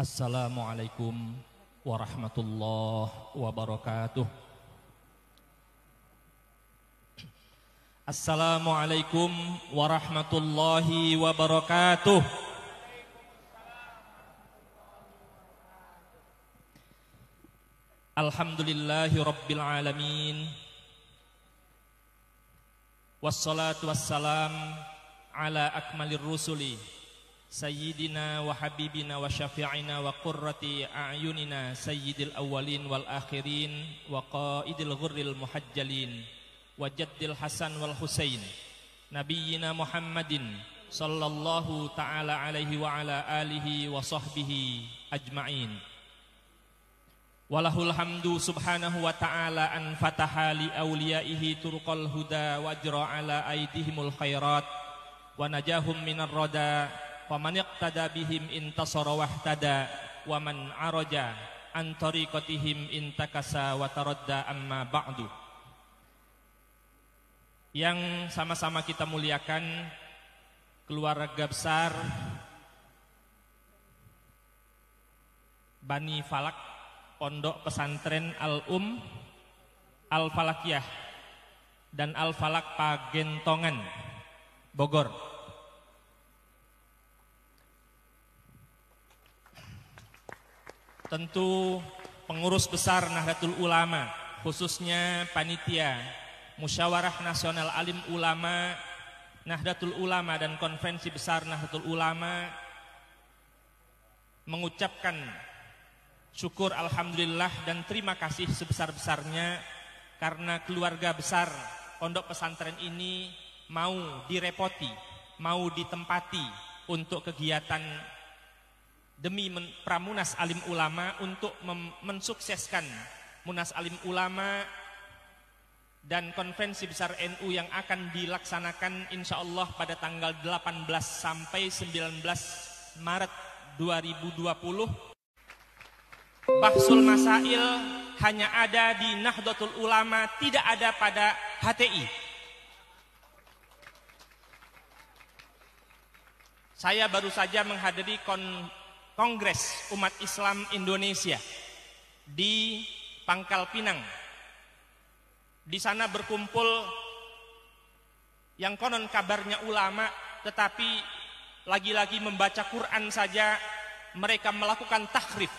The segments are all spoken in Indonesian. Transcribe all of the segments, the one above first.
Assalamualaikum warahmatullahi wabarakatuh. Assalamualaikum warahmatullahi wabarakatuh. Alhamdulillahi rabbil alamin. Wassalatu wassalam ala akmalir rusuli Sayyidina wa habibina wa syafi'ina wa qurrati a'yunina sayyidil awwalin wal akhirin wa qaidil ghurril muhajjalin wa jaddil hasan wal husain nabiyyina Muhammadin sallallahu ta'ala alaihi wa ala alihi wa sahbihi ajma'in. Walahul hamdu subhanahu wa ta'ala an fataha li awliyaihi turqal huda wa ajra ala aidihimul khairat wa najahum minar rada. Faman iqtada bihim intasara wahtada wa man araja an tariqatihim intakasa wa taradda amma ba'du. Yang sama-sama kita muliakan keluarga besar Bani Falak Pondok Pesantren Al-Falakiyah dan Al-Falak Pagentongan Bogor. Tentu pengurus besar Nahdlatul Ulama, khususnya panitia Musyawarah Nasional Alim Ulama Nahdlatul Ulama dan Konferensi Besar Nahdlatul Ulama mengucapkan syukur alhamdulillah dan terima kasih sebesar-besarnya karena keluarga besar pondok pesantren ini mau direpoti, mau ditempati untuk kegiatan demi Pramunas Alim Ulama untuk mensukseskan Munas Alim Ulama dan Konferensi Besar NU yang akan dilaksanakan insyaallah pada tanggal 18 sampai 19 Maret 2020. Bahsul Masail hanya ada di Nahdlatul Ulama, tidak ada pada HTI. Saya baru saja menghadiri Kongres Umat Islam Indonesia di Pangkal Pinang. Di sana berkumpul yang konon kabarnya ulama, tetapi lagi-lagi membaca Quran saja mereka melakukan tahrif.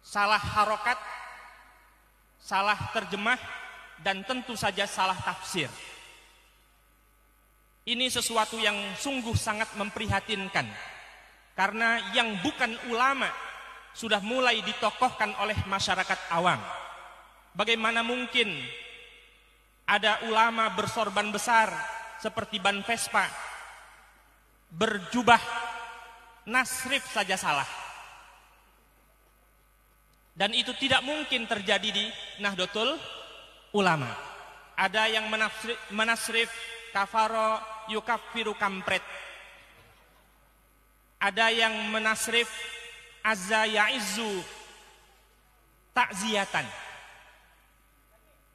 Salah harokat, salah terjemah, dan tentu saja salah tafsir. Ini sesuatu yang sungguh sangat memprihatinkan. Karena yang bukan ulama sudah mulai ditokohkan oleh masyarakat awam. Bagaimana mungkin ada ulama bersorban besar seperti Ban Vespa, berjubah nasrif saja salah. Dan itu tidak mungkin terjadi di Nahdlatul Ulama. Ada yang menasrif kafaro yukaffiru kampret. Ada yang menasrif azza ya'izzu ta'ziyatan.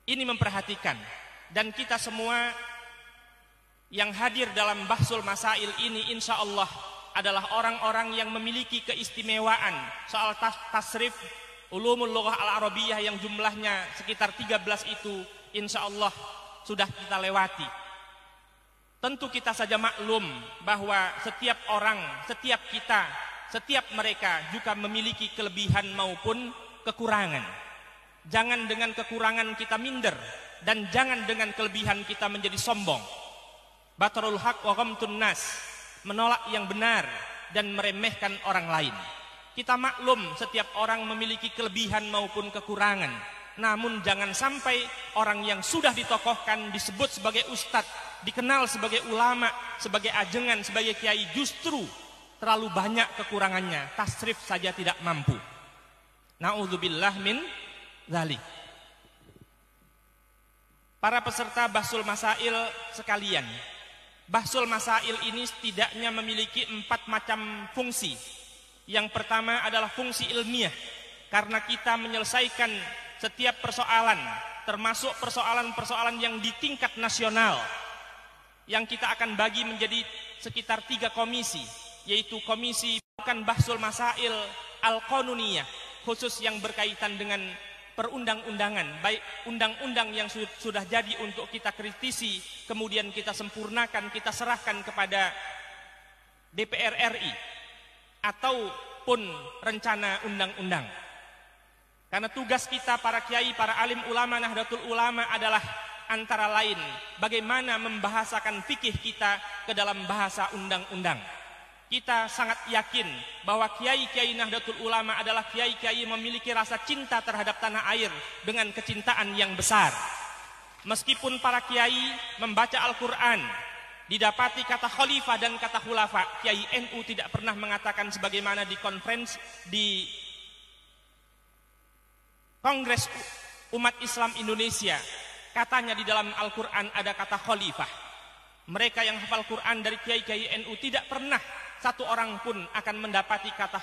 Ini memperhatikan. Dan kita semua yang hadir dalam Bahsul Masail ini insya Allah adalah orang-orang yang memiliki keistimewaan soal tasrif ulumul lughah al-arabiyah yang jumlahnya sekitar 13 itu insya Allah sudah kita lewati. Tentu kita saja maklum bahwa setiap orang, setiap kita, setiap mereka juga memiliki kelebihan maupun kekurangan. Jangan dengan kekurangan kita minder dan jangan dengan kelebihan kita menjadi sombong. Batarul haq wa ghamtun nas, menolak yang benar dan meremehkan orang lain. Kita maklum setiap orang memiliki kelebihan maupun kekurangan. Namun jangan sampai orang yang sudah ditokohkan disebut sebagai ustadz, dikenal sebagai ulama, sebagai ajengan, sebagai kiai justru terlalu banyak kekurangannya. Tasrif saja tidak mampu. Na'udzubillah min dzalik. Para peserta Bahsul Masail sekalian, Bahsul Masail ini setidaknya memiliki 4 macam fungsi. Yang pertama adalah fungsi ilmiah, karena kita menyelesaikan setiap persoalan, termasuk persoalan-persoalan yang di tingkat nasional, yang kita akan bagi menjadi sekitar 3 komisi, yaitu komisi melakukan bahsul masail al-qanuniyah, khusus yang berkaitan dengan perundang-undangan, baik undang-undang yang sudah jadi untuk kita kritisi, kemudian kita sempurnakan, kita serahkan kepada DPR RI, ataupun rencana undang-undang. Karena tugas kita para kiai, para alim ulama, Nahdlatul Ulama adalah antara lain bagaimana membahasakan fikih kita ke dalam bahasa undang-undang. Kita sangat yakin bahwa kiai-kiai Nahdlatul Ulama adalah kiai-kiai yang memiliki rasa cinta terhadap tanah air dengan kecintaan yang besar. Meskipun para kiai membaca Al-Quran, didapati kata khalifah dan kata khulafa, kiai NU tidak pernah mengatakan sebagaimana di Kongres Umat Islam Indonesia, katanya di dalam Al-Quran ada kata khalifah. Mereka yang hafal Quran dari kiai-kiai NU tidak pernah satu orang pun akan mendapati kata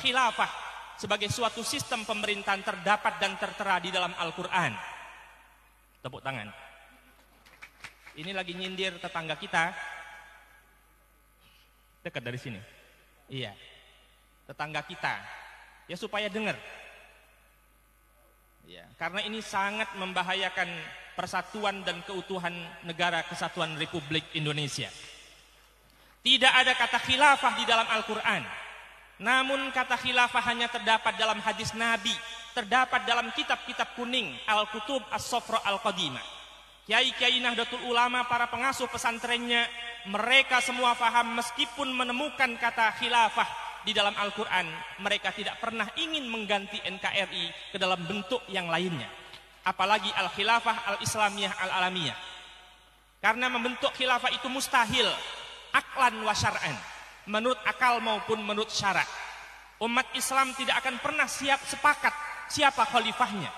khilafah sebagai suatu sistem pemerintahan terdapat dan tertera di dalam Al-Quran. Tepuk tangan. Ini lagi nyindir tetangga kita. Dekat dari sini. Iya. Tetangga kita. Ya supaya dengar. Ya, karena ini sangat membahayakan persatuan dan keutuhan negara kesatuan Republik Indonesia. Tidak ada kata khilafah di dalam Al-Quran. Namun kata khilafah hanya terdapat dalam hadis Nabi, terdapat dalam kitab-kitab kuning, Al-Kutub As-Sofra Al-Qadimah. Kiai-kiai Nahdlatul Ulama, para pengasuh pesantrennya, mereka semua faham meskipun menemukan kata khilafah di dalam Al-Quran, mereka tidak pernah ingin mengganti NKRI ke dalam bentuk yang lainnya. Apalagi Al-Khilafah Al-Islamiyah Al-Alamiyah. Karena membentuk khilafah itu mustahil, aklan wa syar'an, menurut akal maupun menurut syarak. Umat Islam tidak akan pernah sepakat siapa khalifahnya.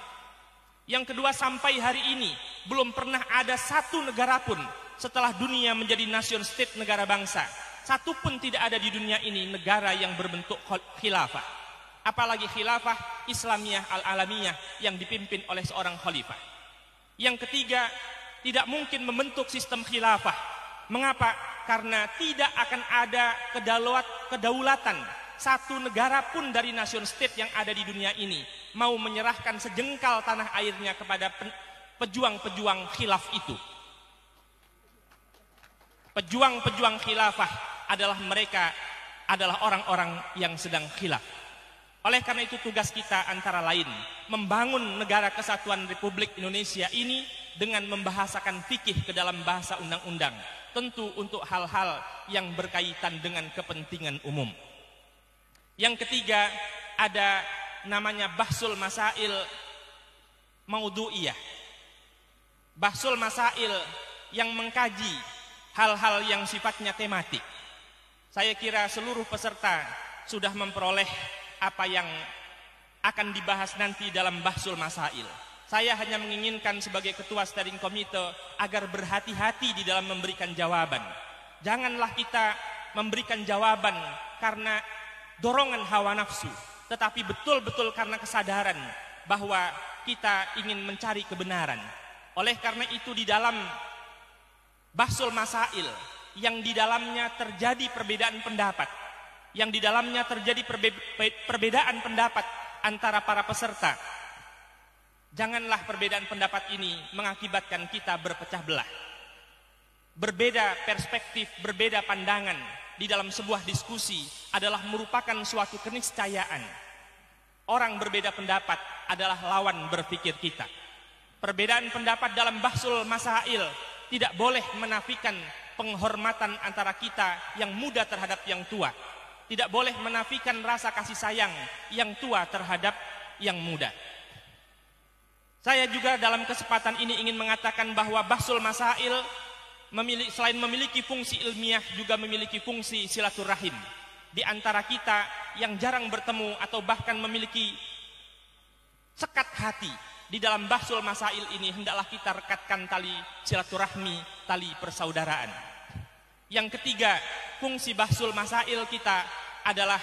Yang kedua, sampai hari ini belum pernah ada satu negara pun setelah dunia menjadi nation state, negara bangsa, satu pun tidak ada di dunia ini negara yang berbentuk khilafah. Apalagi khilafah Islamiyah Al-Alamiyah yang dipimpin oleh seorang khalifah. Yang ketiga, tidak mungkin membentuk sistem khilafah. Mengapa? Karena tidak akan ada kedaulatan satu negara pun dari nation state yang ada di dunia ini mau menyerahkan sejengkal tanah airnya kepada pejuang-pejuang khilaf itu. Pejuang-pejuang khilafah adalah mereka, adalah orang-orang yang sedang khilaf. Oleh karena itu tugas kita antara lain membangun negara kesatuan Republik Indonesia ini dengan membahasakan fikih ke dalam bahasa undang-undang. Tentu untuk hal-hal yang berkaitan dengan kepentingan umum. Yang ketiga, ada namanya bahsul masail maudu'iyah. Bahsul masail yang mengkaji hal-hal yang sifatnya tematik. Saya kira seluruh peserta sudah memperoleh apa yang akan dibahas nanti dalam bahsul masail. Saya hanya menginginkan sebagai ketua steering committee agar berhati-hati di dalam memberikan jawaban. Janganlah kita memberikan jawaban karena dorongan hawa nafsu, tetapi betul-betul karena kesadaran bahwa kita ingin mencari kebenaran. Oleh karena itu di dalam bahsul masail yang di dalamnya terjadi perbedaan pendapat, yang di dalamnya terjadi perbedaan pendapat antara para peserta, janganlah perbedaan pendapat ini mengakibatkan kita berpecah belah. Berbeda perspektif, berbeda pandangan di dalam sebuah diskusi adalah merupakan suatu keniscayaan. Orang berbeda pendapat adalah lawan berpikir kita. Perbedaan pendapat dalam bahsul masail tidak boleh menafikan penghormatan antara kita yang muda terhadap yang tua. Tidak boleh menafikan rasa kasih sayang yang tua terhadap yang muda. Saya juga dalam kesempatan ini ingin mengatakan bahwa bahsul masail selain memiliki fungsi ilmiah juga memiliki fungsi silaturahim di antara kita yang jarang bertemu atau bahkan memiliki sekat hati. Di dalam bahsul masail ini hendaklah kita rekatkan tali silaturahmi, tali persaudaraan. Yang ketiga, fungsi bahsul masail kita adalah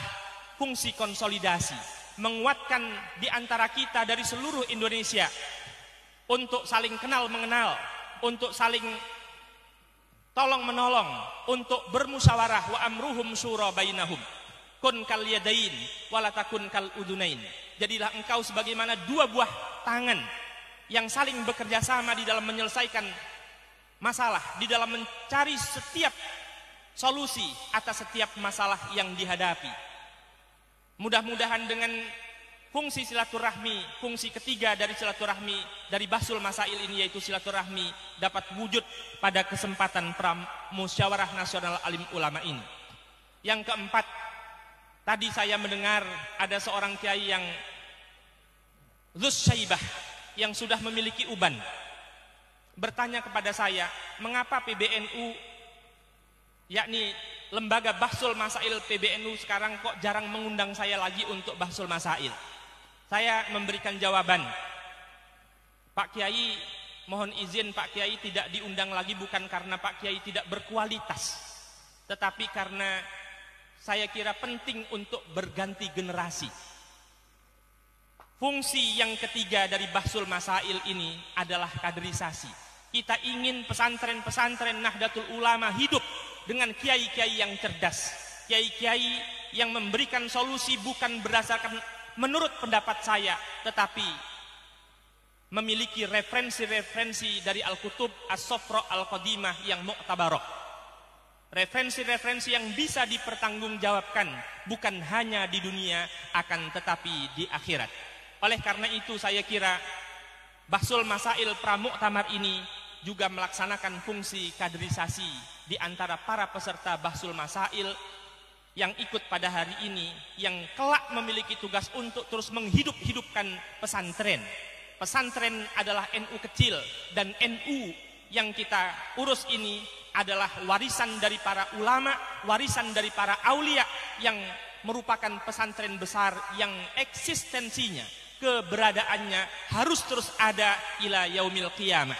fungsi konsolidasi, menguatkan di antara kita dari seluruh Indonesia untuk saling kenal mengenal, untuk saling tolong menolong, untuk bermusyawarah, wa amruhum syura bainahum. kun kal yadain wala takun kal udunain. Jadilah engkau sebagaimana dua buah tangan yang saling bekerja sama di dalam menyelesaikan masalah, di dalam mencari setiap solusi atas setiap masalah yang dihadapi. Mudah-mudahan dengan fungsi silaturahmi, fungsi ketiga dari silaturahmi dari Bahsul Masail ini, yaitu silaturahmi, dapat wujud pada kesempatan Musyawarah Nasional Alim Ulama ini. Yang keempat, tadi saya mendengar ada seorang kiai yang Dzus Syaibah, yang sudah memiliki uban, bertanya kepada saya, mengapa PBNU, yakni lembaga Bahsul Masail PBNU sekarang kok jarang mengundang saya lagi untuk Bahsul Masail. Saya memberikan jawaban, Pak Kiai, mohon izin Pak Kiai tidak diundang lagi bukan karena Pak Kiai tidak berkualitas, tetapi karena saya kira penting untuk berganti generasi. Fungsi yang ketiga dari Bahsul Masail ini adalah kaderisasi. Kita ingin pesantren-pesantren Nahdlatul Ulama hidup dengan kiai-kiai yang cerdas, kiai-kiai yang memberikan solusi bukan berdasarkan menurut pendapat saya, tetapi memiliki referensi-referensi dari Al-Kutub As-Sofra Al-Qadimah yang mu'tabarah. Referensi-referensi yang bisa dipertanggungjawabkan bukan hanya di dunia, akan tetapi di akhirat. Oleh karena itu saya kira Bahsul Masail Pramuktamar ini juga melaksanakan fungsi kaderisasi di antara para peserta Bahsul Masail yang ikut pada hari ini, yang kelak memiliki tugas untuk terus menghidup-hidupkan pesantren. Pesantren adalah NU kecil, dan NU yang kita urus ini adalah warisan dari para ulama, warisan dari para aulia, yang merupakan pesantren besar yang eksistensinya, keberadaannya harus terus ada ila yaumil qiyamah.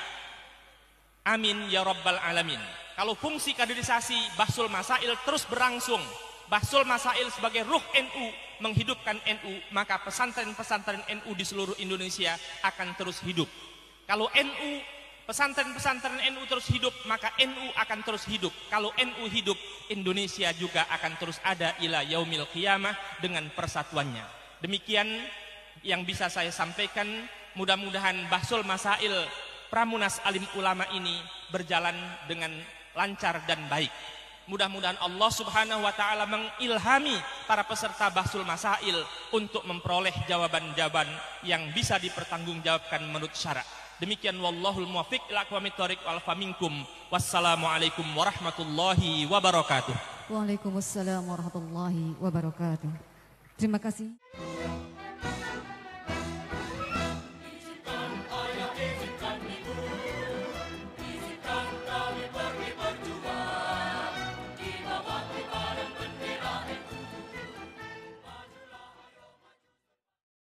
Amin ya rabbal alamin. Kalau fungsi kaderisasi Bahsul Masail terus berlangsung, Bahsul Masail sebagai ruh NU menghidupkan NU, maka pesantren-pesantren NU di seluruh Indonesia akan terus hidup. Kalau NU, pesantren-pesantren NU terus hidup, maka NU akan terus hidup. Kalau NU hidup, Indonesia juga akan terus ada ila yaumil qiyamah dengan persatuannya. Demikian yang bisa saya sampaikan. Mudah-mudahan Bahsul Masail Pramunas Alim Ulama ini berjalan dengan lancar dan baik. Mudah-mudahan Allah Subhanahu wa taala mengilhami para peserta Bahsul Masail untuk memperoleh jawaban-jawaban yang bisa dipertanggungjawabkan menurut syarak. Demikian wallahul muwaffiq ila aqwamit thoriq wal faminkum. Wassalamualaikum warahmatullahi wabarakatuh. Waalaikumsalam warahmatullahi wabarakatuh. Terima kasih.